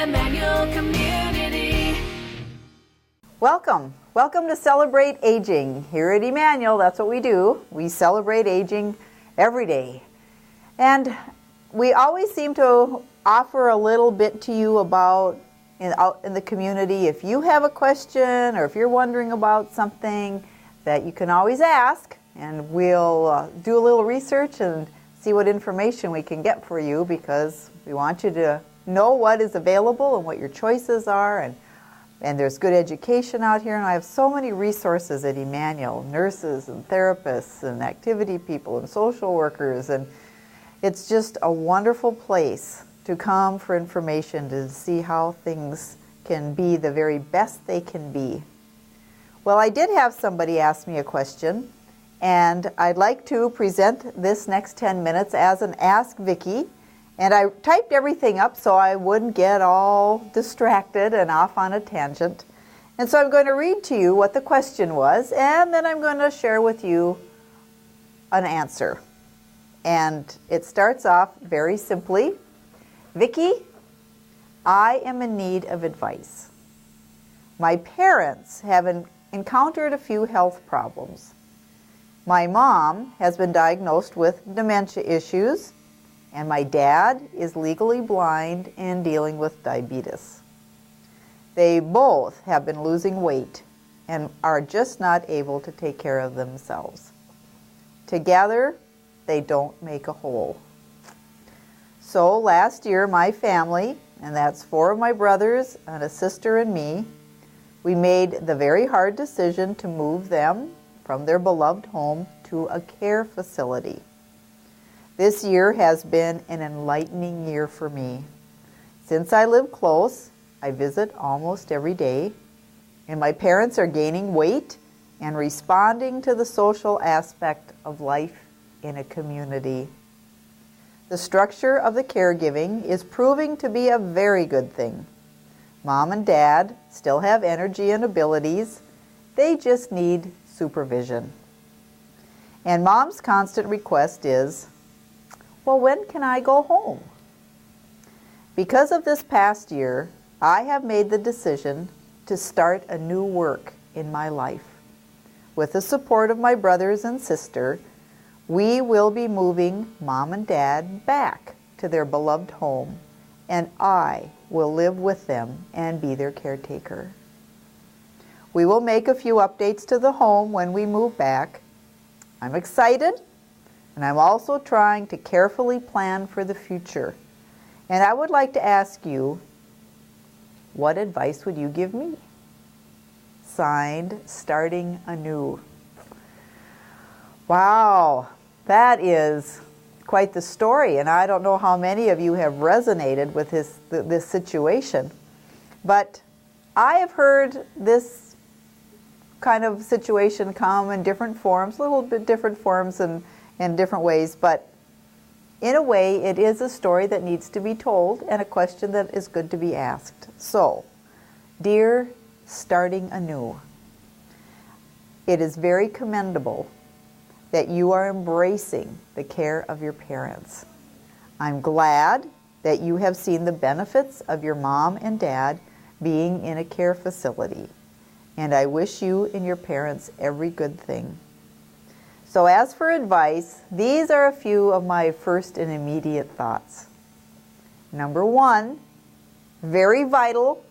Emmanuel Community. Welcome to Celebrate Aging. Here at Emmanuel, that's what we do. We celebrate aging every day. And we always seem to offer a little bit to you about out in the community. If you have a question or if you're wondering about something, that you can always ask, and we'll do a little research and see what information we can get for you, because we want you to know what is available and what your choices are, and there's good education out here. And I have so many resources at Emmanuel, nurses and therapists and activity people and social workers, and it's just a wonderful place to come for information, to see how things can be the very best they can be. Well, I did have somebody ask me a question, and I'd like to present this next 10 minutes as an Ask Vicki. And I typed everything up so I wouldn't get all distracted and off on a tangent. And so I'm going to read to you what the question was, and then I'm going to share with you an answer. And it starts off very simply. Vicki, I am in need of advice. My parents have encountered a few health problems. My mom has been diagnosed with dementia issues, and my dad is legally blind and dealing with diabetes. They both have been losing weight and are just not able to take care of themselves. Together, they don't make a whole. So last year, my family, and that's 4 of my brothers and a sister and me, we made the very hard decision to move them from their beloved home to a care facility. This year has been an enlightening year for me. Since I live close, I visit almost every day, and my parents are gaining weight and responding to the social aspect of life in a community. The structure of the caregiving is proving to be a very good thing. Mom and Dad still have energy and abilities. They just need supervision. And Mom's constant request is, well, when can I go home? Because of this past year, I have made the decision to start a new work in my life. With the support of my brothers and sister, we will be moving Mom and Dad back to their beloved home, and I will live with them and be their caretaker. We will make a few updates to the home when we move back. I'm excited, and I'm also trying to carefully plan for the future. And I would like to ask you, what advice would you give me? Signed, Starting Anew. Wow, that is quite the story, and I don't know how many of you have resonated with this situation. But I have heard this kind of situation come in different forms, a little bit different forms and in different ways, but in a way it is a story that needs to be told and a question that is good to be asked. So, dear Starting Anew, it is very commendable that you are embracing the care of your parents. I'm glad that you have seen the benefits of your mom and dad being in a care facility, and I wish you and your parents every good thing. So as for advice, these are a few of my first and immediate thoughts. Number 1, very vital,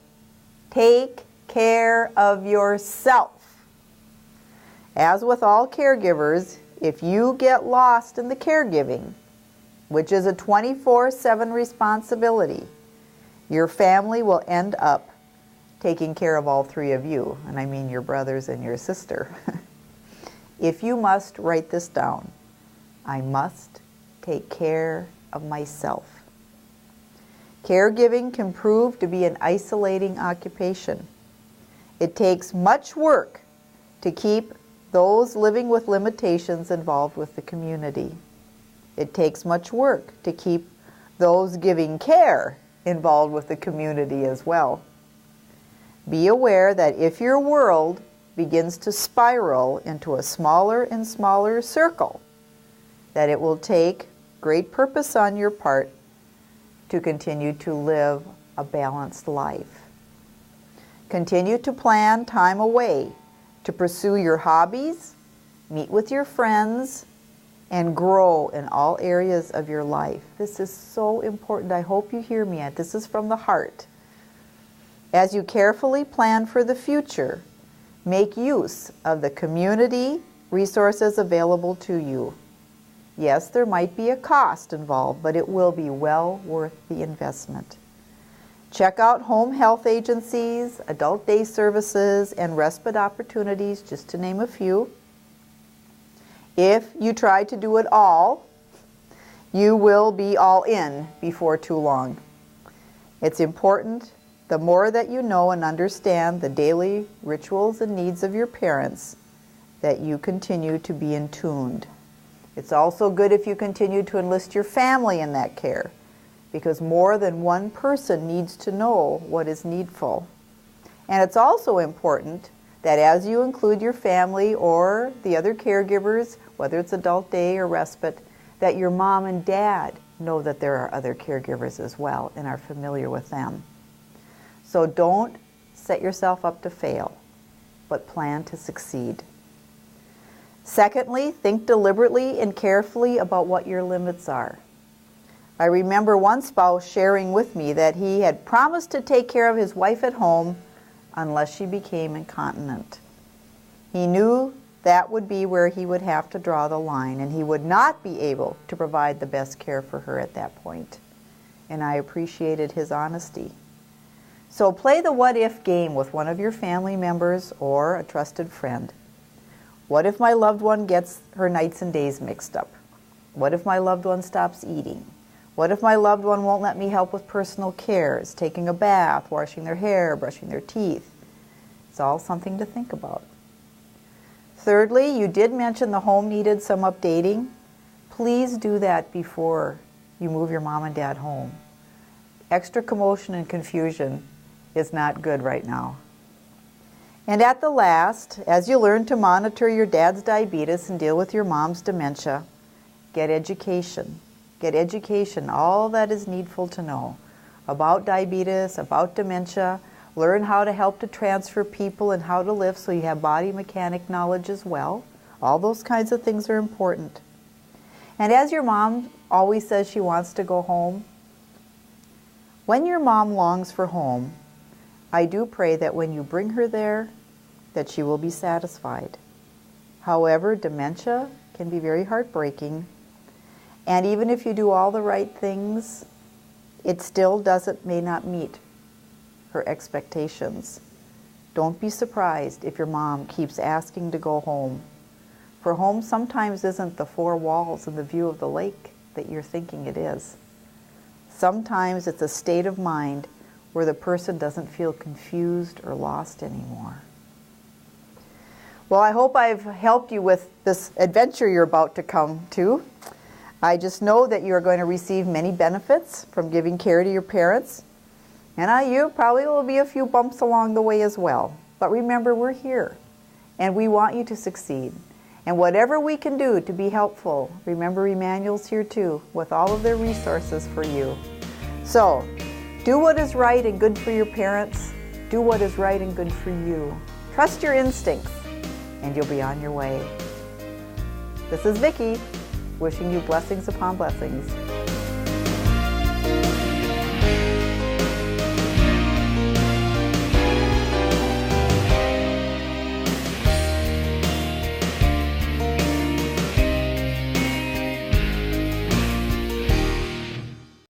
take care of yourself. As with all caregivers, if you get lost in the caregiving, which is a 24/7 responsibility, your family will end up taking care of all 3 of you, and I mean your brothers and your sister. If you must, write this down. I must take care of myself. Caregiving can prove to be an isolating occupation. It takes much work to keep those living with limitations involved with the community. It takes much work to keep those giving care involved with the community as well. Be aware that if your world begins to spiral into a smaller and smaller circle, that it will take great purpose on your part to continue to live a balanced life. Continue to plan time away to pursue your hobbies, meet with your friends, and grow in all areas of your life. This is so important. I hope you hear me. This is from the heart. As you carefully plan for the future, make use of the community resources available to you. Yes, there might be a cost involved, but it will be well worth the investment. Check out home health agencies, adult day services, and respite opportunities, just to name a few. If you try to do it all, you will be all in before too long. It's important, the more that you know and understand the daily rituals and needs of your parents, that you continue to be in tune. It's also good if you continue to enlist your family in that care, because more than one person needs to know what is needful. And it's also important that as you include your family or the other caregivers, whether it's adult day or respite, that your mom and dad know that there are other caregivers as well and are familiar with them. So don't set yourself up to fail, but plan to succeed. Secondly, think deliberately and carefully about what your limits are. I remember one spouse sharing with me that he had promised to take care of his wife at home unless she became incontinent. He knew that would be where he would have to draw the line, and he would not be able to provide the best care for her at that point. And I appreciated his honesty. So play the what-if game with one of your family members or a trusted friend. What if my loved one gets her nights and days mixed up? What if my loved one stops eating? What if my loved one won't let me help with personal cares, taking a bath, washing their hair, brushing their teeth? It's all something to think about. Thirdly, you did mention the home needed some updating. Please do that before you move your mom and dad home. Extra commotion and confusion is not good right now. And at the last, as you learn to monitor your dad's diabetes and deal with your mom's dementia, get education. Get education, all that is needful to know about diabetes, about dementia. Learn how to help to transfer people and how to lift so you have body mechanic knowledge as well. All those kinds of things are important. And as your mom always says she wants to go home, when your mom longs for home, I do pray that when you bring her there, that she will be satisfied. However, dementia can be very heartbreaking. And even if you do all the right things, it still may not meet her expectations. Don't be surprised if your mom keeps asking to go home. For home sometimes isn't the four walls and the view of the lake that you're thinking it is. Sometimes it's a state of mind where the person doesn't feel confused or lost anymore. Well, I hope I've helped you with this adventure you're about to come to. I just know that you are going to receive many benefits from giving care to your parents. And you probably will be a few bumps along the way as well. But remember, we're here, and we want you to succeed. And whatever we can do to be helpful, remember Emmanuel's here too, with all of their resources for you. So, do what is right and good for your parents. Do what is right and good for you. Trust your instincts, and you'll be on your way. This is Vicki, wishing you blessings upon blessings.